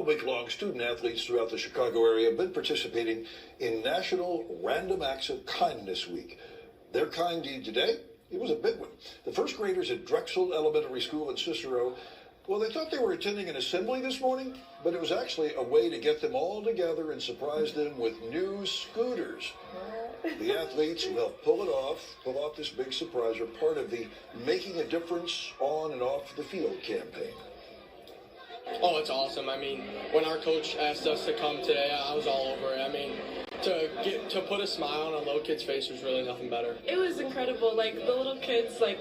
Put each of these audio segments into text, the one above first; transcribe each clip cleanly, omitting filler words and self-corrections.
All week long, student athletes throughout the Chicago area have been participating in National Random Acts of Kindness Week. Their kind deed today, it was a big one. The first graders at Drexel Elementary School in Cicero, well, they thought they were attending an assembly this morning, but it was actually a way to get them all together and surprise them with new scooters. The athletes who helped pull off this big surprise, are part of the Making a Difference on and off the field campaign. Oh, it's awesome. I mean, when our coach asked us to come today, I was all over it. I mean, to put a smile on a little kid's face was really nothing better. It was incredible. Like, the little kids, like,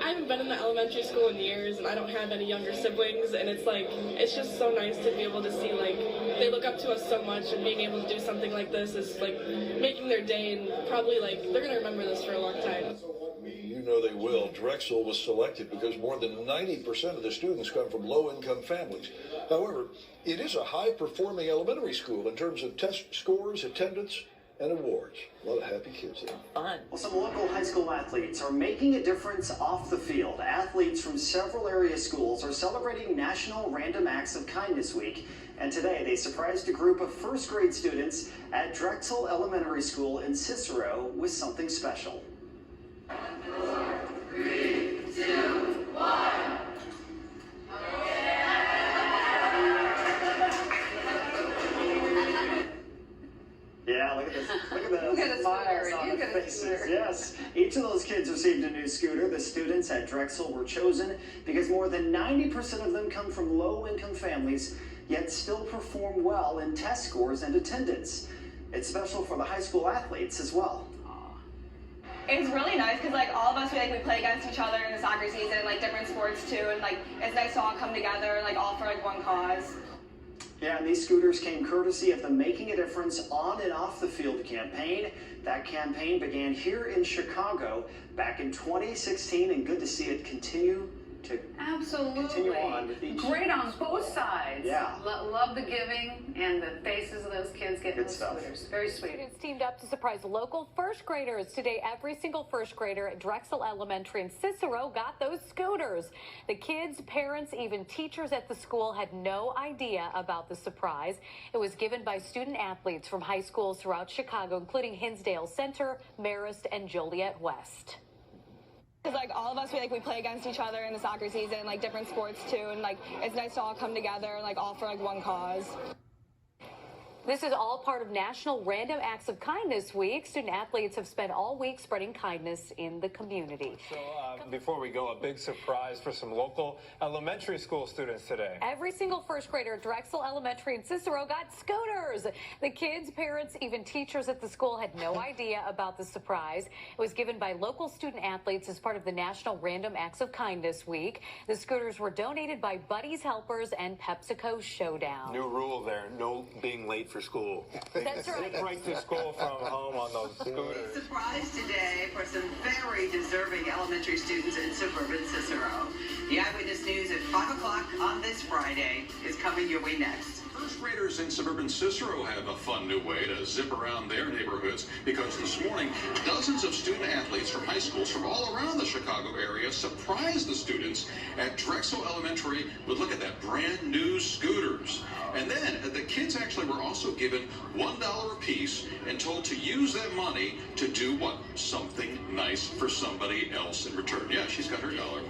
I haven't been in the elementary school in years, and I don't have any younger siblings, and it's like, it's just so nice to be able to see, like, they look up to us so much, and being able to do something like this is, like, making their day, and probably, like, they're going to remember this for a long time. You know they will. Drexel was selected because more than 90% of the students come from low-income families. However, it is a high-performing elementary school in terms of test scores, attendance, and awards. A lot of happy kids there. Fun. Well, some local high school athletes are making a difference off the field. Athletes from several area schools are celebrating National Random Acts of Kindness Week. And today they surprised a group of first grade students at Drexel Elementary School in Cicero with something special. 4, 3, 2, 1. Yeah, look at this. Look at the smiles on their faces. Yes, each of those kids received a new scooter. The students at Drexel were chosen because more than 90% of them come from low-income families, yet still perform well in test scores and attendance. It's special for the high school athletes as well. It's really nice because, like, all of us, we play against each other in the soccer season, like, different sports too, and, like, it's nice to all come together, like, all for, like, one cause. Yeah, and these scooters came courtesy of the Making a Difference on and off the field campaign. That campaign began here in Chicago back in 2016, and good to see it continue on with each. Great on both sides. Yeah. Love the giving and the faces of those kids getting those scooters. Very sweet. Students teamed up to surprise local first graders. Today, every single first grader at Drexel Elementary in Cicero got those scooters. The kids, parents, even teachers at the school had no idea about the surprise. It was given by student athletes from high schools throughout Chicago, including Hinsdale Central, Marist, and Joliet West. Because, like, all of us, we play against each other in the soccer season, like, different sports too, and, like, it's nice to all come together, like, all for, like, one cause. This is all part of National Random Acts of Kindness Week. Student athletes have spent all week spreading kindness in the community. So before we go, a big surprise for some local elementary school students today. Every single first grader at Drexel Elementary in Cicero got scooters. The kids, parents, even teachers at the school had no idea about the surprise. It was given by local student athletes as part of the National Random Acts of Kindness Week. The scooters were donated by Buddy's Helpers and PepsiCo Showdown. New rule there, no being late for school. That's right. Get right to school from home on those scooters. Surprise today for some very deserving elementary students in suburban Cicero. The Eyewitness News at 5 o'clock on this Friday is coming your way next. First graders in suburban Cicero have a fun new way to zip around their neighborhoods because this morning, dozens of student athletes from high schools from all around the Chicago area surprised the students at Drexel Elementary with, look at that, brand new scooters. And then the kids actually were also given $1 apiece and told to use that money to do what? Something nice for somebody else in return. Yeah, she's got her dollar.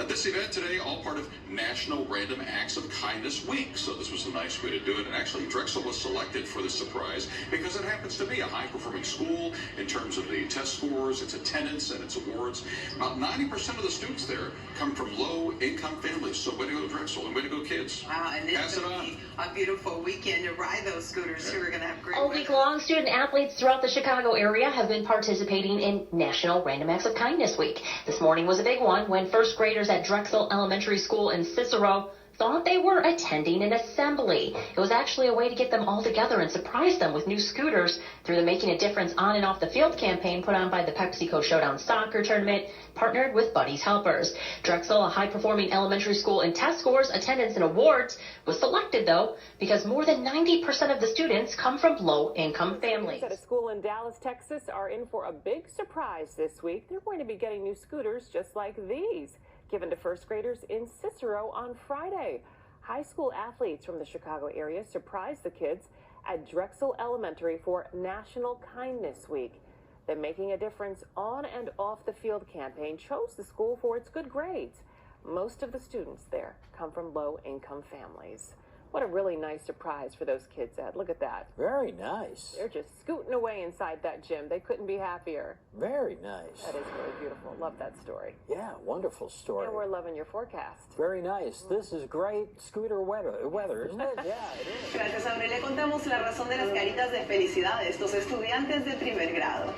This event today, all part of National Random Acts of Kindness Week. So this was a nice way to do it. And actually, Drexel was selected for this surprise because it happens to be a high-performing school in terms of the test scores, its attendance, and its awards. About 90% of the students there come from low-income families. So way to go, Drexel, and way to go, kids. Wow, and Pass it on. A beautiful weekend to ride those scooters too. We're going to have great All week long, student athletes throughout the Chicago area have been participating in National Random Acts of Kindness Week. This morning was a big one when first graders at Drexel Elementary School in Cicero thought they were attending an assembly. It was actually a way to get them all together and surprise them with new scooters through the Making a Difference on and off the field campaign put on by the PepsiCo Showdown soccer tournament, partnered with Buddy's Helpers. Drexel, a high-performing elementary school in test scores, attendance, and awards, was selected, though, because more than 90% of the students come from low-income families. At a school in Dallas, Texas, are in for a big surprise this week. They're going to be getting new scooters just like these, given to first graders in Cicero on Friday. High school athletes from the Chicago area surprised the kids at Drexel Elementary for National Kindness Week. The Making a Difference on and off the field campaign chose the school for its good grades. Most of the students there come from low-income families. What a really nice surprise for those kids, Ed. Look at that. Very nice. They're just scooting away inside that gym. They couldn't be happier. Very nice. That is really beautiful. Love that story. Yeah, wonderful story. And we're loving your forecast. Very nice. This is great scooter weather, isn't it? Yeah, it is. Gracias, Aure. Le contamos la razón de las caritas de felicidad de estos estudiantes de primer grado.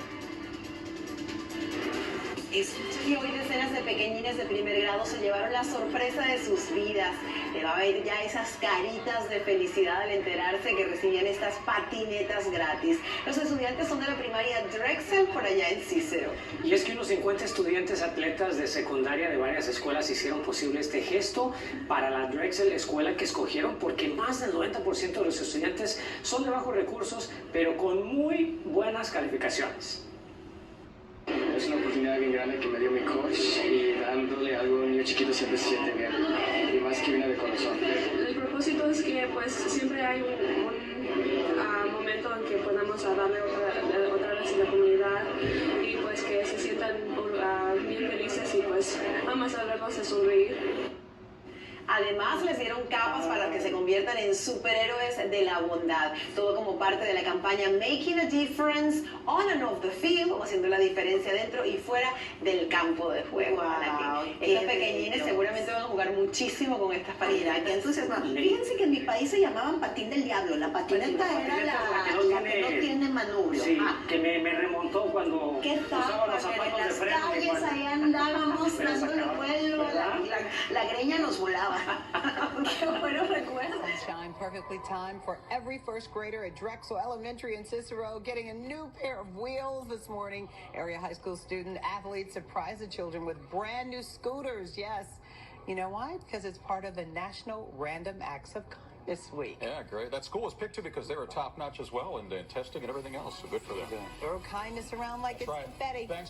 Y hoy decenas de pequeñines de primer grado se llevaron la sorpresa de sus vidas. Le va a ver ya esas caritas de felicidad al enterarse que recibían estas patinetas gratis. Los estudiantes son de la primaria Drexel por allá en Cícero. Y es que unos 50 estudiantes atletas de secundaria de varias escuelas hicieron posible este gesto para la Drexel escuela que escogieron porque más del 90% de los estudiantes son de bajos recursos pero con muy buenas calificaciones. Es una oportunidad bien grande que me dio mi coach y dándole algo a un niño chiquito siempre se siente bien y más que viene de corazón. El propósito es que pues siempre hay un momento en que podamos darle otra vez a la comunidad y pues que se sientan bien felices y pues vamos a verlos a sonreír. Además, les dieron capas para que se conviertan en superhéroes de la bondad. Todo como parte de la campaña Making a Difference on and off the field, o haciendo la diferencia dentro y fuera del campo de juego. Wow, estos pequeñines seguramente van a jugar muchísimo con estas patinetas. Qué entusiasmante. Fíjense que en mi país se llamaban patín del diablo. La patineta era la que no tiene manubrio. Sí, que me remontó cuando usaba los zapatos de frente. En las calles ahí andábamos dándole vuelo, la greña nos volaba. Sunshine perfectly timed for every first grader at Drexel Elementary in Cicero getting a new pair of wheels this morning. Area high school student athletes surprised the children with brand new scooters. Yes. You know why? Because it's part of the National Random Acts of Kindness Week. Yeah, great. That school was picked too because they were top notch as well in testing and everything else. So good for them. Throw kindness around like it's confetti. Thanks.